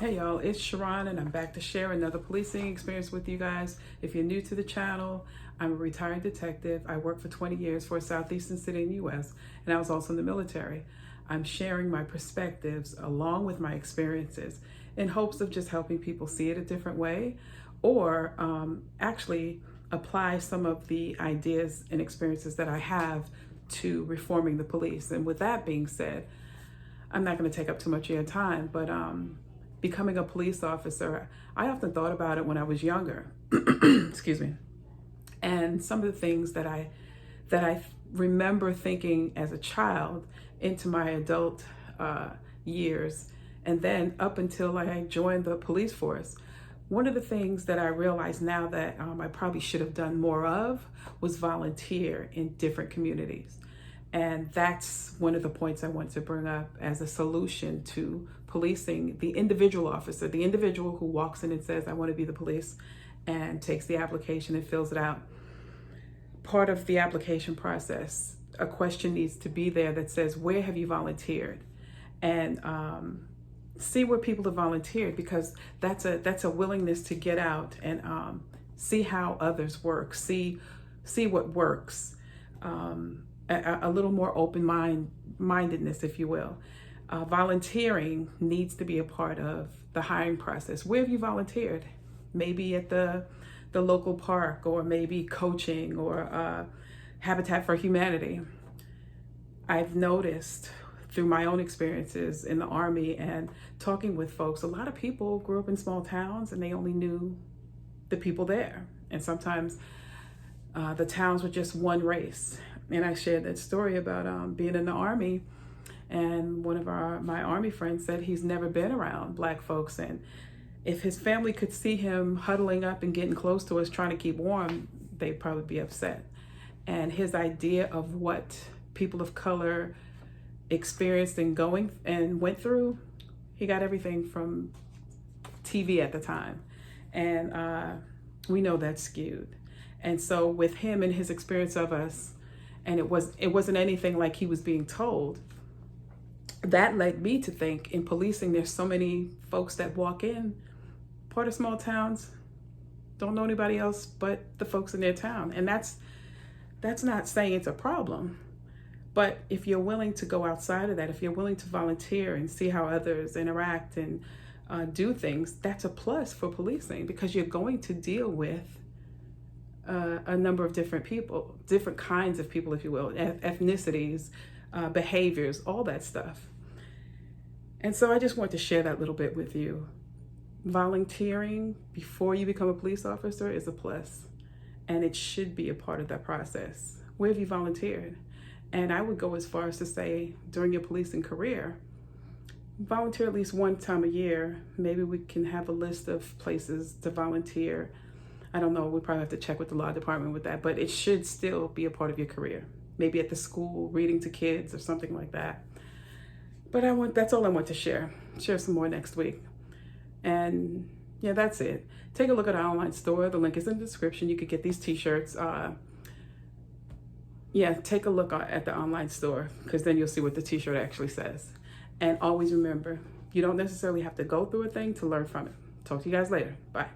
Hey y'all, it's Sharon and I'm back to share another policing experience with you guys. If you're new to the channel, I'm a retired detective. I worked for 20 years for a southeastern city in the US, and I was also in the military. I'm sharing my perspectives along with my experiences in hopes of just helping people see it a different way, or actually apply some of the ideas and experiences that I have to reforming the police. And with that being said, I'm not going to take up too much of your time, but becoming a police officer, I often thought about it when I was younger. Excuse me. And some of the things that I remember thinking as a child into my adult years, and then up until I joined the police force, one of the things that I realize now that I probably should have done more of was volunteer in different communities. And that's one of the points I want to bring up as a solution to policing the individual officer, the individual who walks in and says, I want to be the police, and takes the application and fills it out. Part of the application process, a question needs to be there that says, where have you volunteered? And see where people have volunteered, because that's a willingness to get out and see how others work, see what works. A little more open-mindedness, if you will. Volunteering needs to be a part of the hiring process. Where have you volunteered? Maybe at the local park, or maybe coaching, or Habitat for Humanity. I've noticed through my own experiences in the Army and talking with folks, a lot of people grew up in small towns and they only knew the people there. And sometimes the towns were just one race. And I shared that story about being in the Army, and one of my Army friends said he's never been around Black folks, and if his family could see him huddling up and getting close to us trying to keep warm, they'd probably be upset. And his idea of what people of color experienced and went through, he got everything from TV at the time, and we know that's skewed. And so with him and his experience of us, and it wasn't anything like he was being told, that led me to think, in policing, there's so many folks that walk in, part of small towns, don't know anybody else but the folks in their town. And that's not saying it's a problem, but if you're willing to go outside of that, if you're willing to volunteer and see how others interact and do things, that's a plus for policing, because you're going to deal with a number of different people, different kinds of people, if you will, ethnicities, behaviors, all that stuff. And so I just want to share that little bit with you. Volunteering before you become a police officer is a plus, and it should be a part of that process. Where have you volunteered? And I would go as far as to say, during your policing career, volunteer at least one time a year. Maybe we can have a list of places to volunteer. I don't know, we probably have to check with the law department with that, but it should still be a part of your career. Maybe at the school, reading to kids or something like that. But that's all I want to share. Share some more next week. And yeah, that's it. Take a look at our online store. The link is in the description. You could get these t-shirts. Yeah, take a look at the online store, because then you'll see what the t-shirt actually says. And always remember, you don't necessarily have to go through a thing to learn from it. Talk to you guys later. Bye.